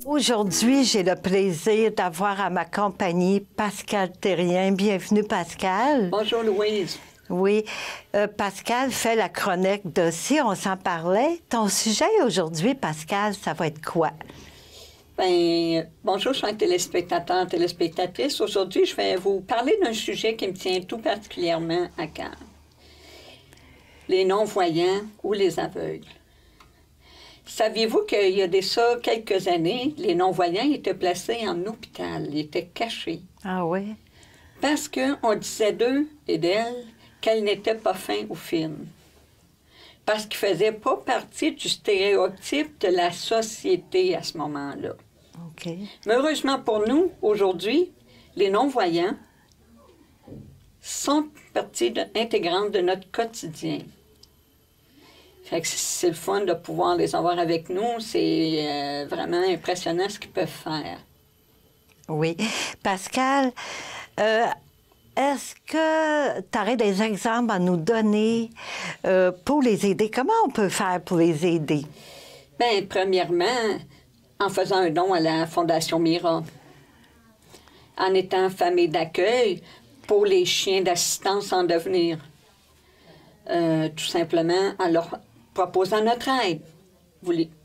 Aujourd'hui, j'ai le plaisir d'avoir à ma compagnie Pascal Thérien. Bienvenue, Pascal. Bonjour, Louise. Oui, Pascal fait la chronique de Si on s'en parlait. Ton sujet aujourd'hui, Pascal, ça va être quoi? Bien, bonjour, chers téléspectateurs, téléspectatrices. Aujourd'hui, je vais vous parler d'un sujet qui me tient tout particulièrement à cœur. Les non-voyants ou les aveugles. Saviez-vous qu'il y a de ça quelques années, les non-voyants étaient placés en hôpital, ils étaient cachés. Ah oui? Parce qu'on disait d'eux et d'elles qu'elles n'étaient pas fins ou fines. Parce qu'ils ne faisaient pas partie du stéréotype de la société à ce moment-là. OK. Mais heureusement pour nous, aujourd'hui, les non-voyants sont partie intégrante de notre quotidien. Fait que c'est le fun de pouvoir les avoir avec nous. C'est vraiment impressionnant ce qu'ils peuvent faire. Oui. Pascal, est-ce que tu aurais des exemples à nous donner pour les aider? Comment on peut faire pour les aider? Bien, premièrement, en faisant un don à la Fondation Mira, en étant famille d'accueil pour les chiens d'assistance en devenir. Tout simplement en leur proposant notre aide.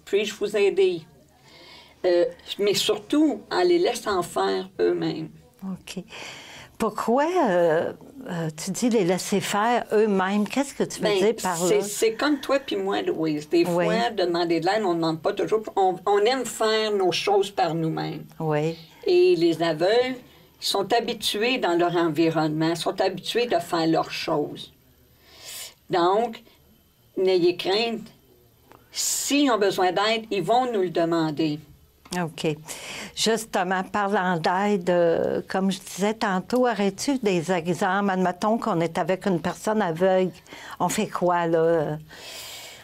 Puis-je vous aider? Mais surtout en les laissant faire eux-mêmes. OK. Pourquoi tu dis les laisser faire eux-mêmes? Qu'est-ce que tu veux dire par là? C'est comme toi puis moi, Louise. Des fois, de demander de l'aide, on ne demande pas toujours. On aime faire nos choses par nous-mêmes. Oui. Et les aveugles sont habitués dans leur environnement, sont habitués de faire leurs choses. Donc, n'ayez crainte. S'ils ont besoin d'aide, ils vont nous le demander. OK. Justement, parlant d'aide, comme je disais tantôt, aurais-tu des exemples? Admettons qu'on est avec une personne aveugle. On fait quoi, là?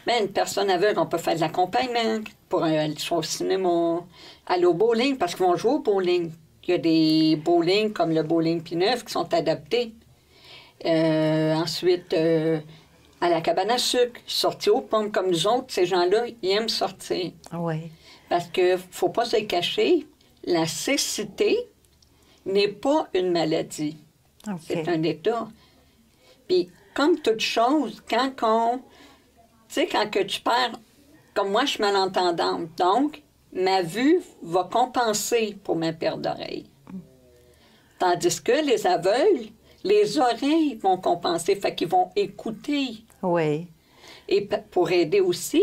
Bien, une personne aveugle, on peut faire de l'accompagnement pour aller au cinéma, aller au bowling, parce qu'ils vont jouer au bowling. Il y a des bowling comme le bowling P9 qui sont adaptés. Ensuite, à la cabane à sucre, sortir aux pommes comme nous autres, ces gens-là, ils aiment sortir. Oui. Parce qu'il ne faut pas se cacher, la cécité n'est pas une maladie. Okay. C'est un état. Puis, comme toute chose, quand que tu perds, comme moi, je suis malentendante, donc, ma vue va compenser pour ma perte d'oreille. Tandis que les aveugles, les oreilles vont compenser, fait qu'ils vont écouter. Oui. Et pour aider aussi,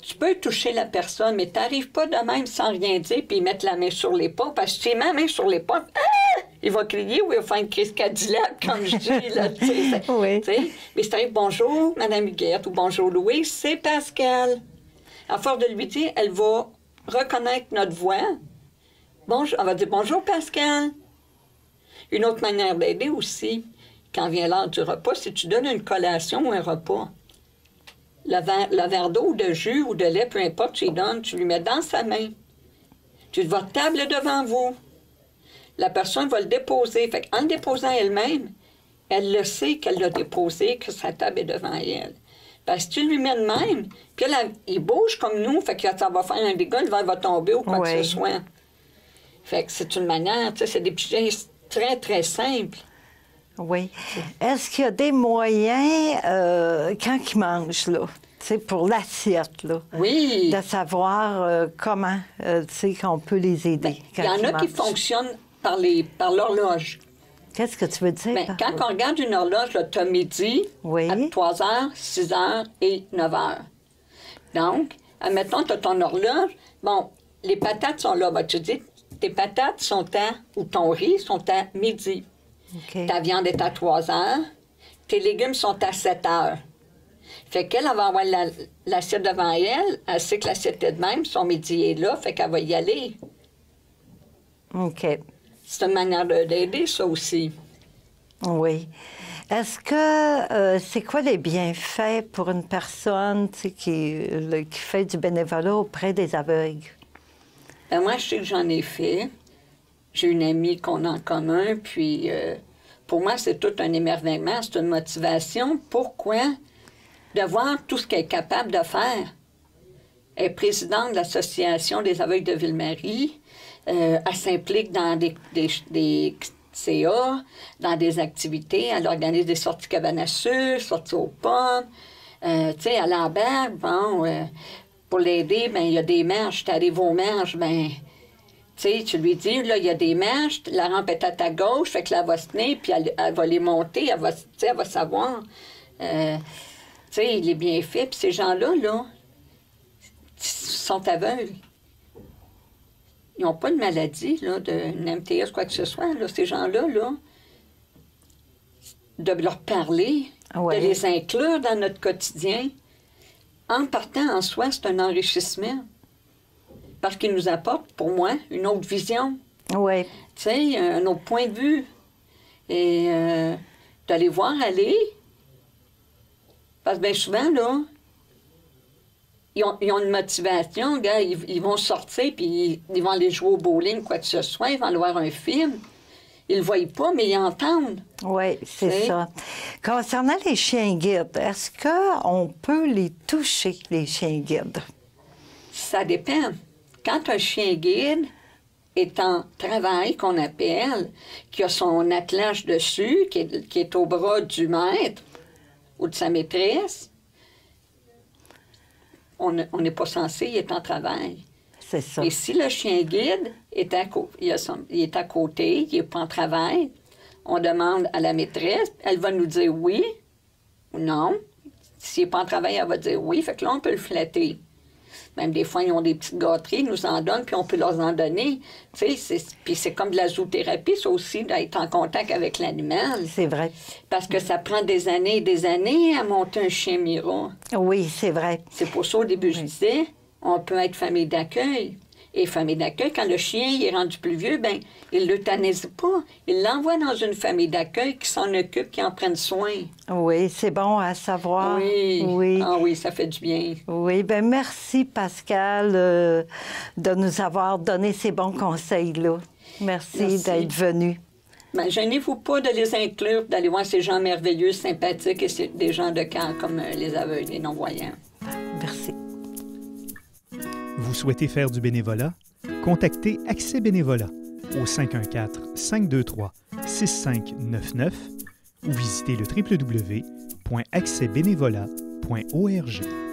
tu peux toucher la personne, mais tu n'arrives pas de même sans rien dire puis mettre la main sur l'épaule, parce que si tu mets la main sur l'épaule, il va crier ou il va faire une crise Cadillac, comme je dis. Là, oui. Mais si tu arrives, bonjour, Mme Huguette, ou bonjour, Louis, c'est Pascal. À force de lui dire, elle va reconnaître notre voix. Bonjour, on va dire bonjour, Pascal. Une autre manière d'aider aussi, quand vient l'heure du repas, si tu donnes une collation ou un repas, le verre d'eau ou de jus ou de lait, peu importe, tu lui donnes, tu lui mets dans sa main. Tu votre table devant vous. La personne va le déposer. Fait qu'en le déposant elle-même, elle le sait qu'elle l'a déposé, que sa table est devant elle. Parce que tu lui mets de même, puis il bouge comme nous, fait que ça va faire un dégât, le verre va tomber ou quoi que ce soit. Fait que c'est une manière, tu sais, c'est des petits gestes très, très simples. Oui. Est-ce qu'il y a des moyens, quand ils mangent, là, tu sais, pour l'assiette, là, oui, de savoir comment, tu sais, qu'on peut les aider? Il y en a qui fonctionnent par l'horloge. Qu'est-ce que tu veux dire? Bien, quand on regarde une horloge, tu as midi, à 3 h, 6 h et 9 h. Donc, admettons, tu as ton horloge. Bon, les patates sont là. Ben, tu dis, tes patates sont ou ton riz sont à midi. Okay. Ta viande est à 3 h. Tes légumes sont à 7 h. Fait qu'elle va avoir l'assiette devant elle. Elle sait que l'assiette est de même. Son midi est là. Fait qu'elle va y aller. OK. C'est une manière d'aider, ça aussi. Oui. Est-ce que c'est quoi les bienfaits pour une personne qui fait du bénévolat auprès des aveugles? Ben moi, je sais que j'en ai fait. J'ai une amie qu'on a en commun, puis pour moi, c'est tout un émerveillement, c'est une motivation. Pourquoi? De voir tout ce qu'elle est capable de faire. Elle est présidente de l'Association des aveugles de Ville-Marie. Elle s'implique dans des CA, dans des activités. Elle organise des sorties cabane à sucre, sorties aux pommes. Tu sais, à la berge, bon, pour l'aider, ben il y a des marches. Tu arrives aux marches, ben tu sais, tu lui dis, là, il y a des marches, la rampe est à ta gauche, fait que là, elle va se tenir, puis elle va les monter, elle va savoir. Tu sais, il est bien fait. Puis ces gens-là, là, sont aveugles. Ils n'ont pas de maladie, là, d'une MTS, quoi que ce soit, là. Ces gens-là, là, de leur parler, de les inclure dans notre quotidien, en partant en soi, c'est un enrichissement. Parce qu'ils nous apportent, pour moi, une autre vision. Oui. Tu sais, un autre point de vue. Et d'aller voir aller. Parce que bien souvent, là, ils ont une motivation, gars, ils vont sortir, puis ils vont aller jouer au bowling, quoi que ce soit, ils vont aller voir un film. Ils ne le voient pas, mais ils entendent. Oui, c'est ça. Concernant les chiens guides, est-ce qu'on peut les toucher, les chiens guides? Ça dépend. Quand un chien guide est en travail, qu'on appelle, qui a son attelage dessus, qui est au bras du maître ou de sa maîtresse, on n'est pas censé, il est en travail. C'est ça. Et si le chien guide est à côté, il n'est pas en travail, on demande à la maîtresse, elle va nous dire oui ou non. S'il n'est pas en travail, elle va dire oui, fait que là, on peut le flatter. Même des fois, ils ont des petites gâteries, ils nous en donnent, puis on peut leur en donner. Tu sais, puis c'est comme de la zoothérapie, ça aussi, d'être en contact avec l'animal. C'est vrai. Parce que ça prend des années et des années à monter un chien Mira. Oui, c'est vrai. C'est pour ça, au début, je disais, on peut être famille d'accueil. Et famille d'accueil, quand le chien il est rendu plus vieux, bien, il ne l'euthanise pas. Il l'envoie dans une famille d'accueil qui s'en occupe, qui en prenne soin. Oui, c'est bon à savoir. Oui. Oui. Ah oui, ça fait du bien. Oui, bien merci Pascal de nous avoir donné ces bons conseils-là. Merci. D'être venu. Ben, gênez-vous pas de les inclure, d'aller voir ces gens merveilleux, sympathiques et c'est des gens de cœur comme les aveugles et non-voyants. Merci. Vous souhaitez faire du bénévolat? Contactez Accès Bénévolat au 514-523-6599 ou visitez le www.accèsbénévolat.org.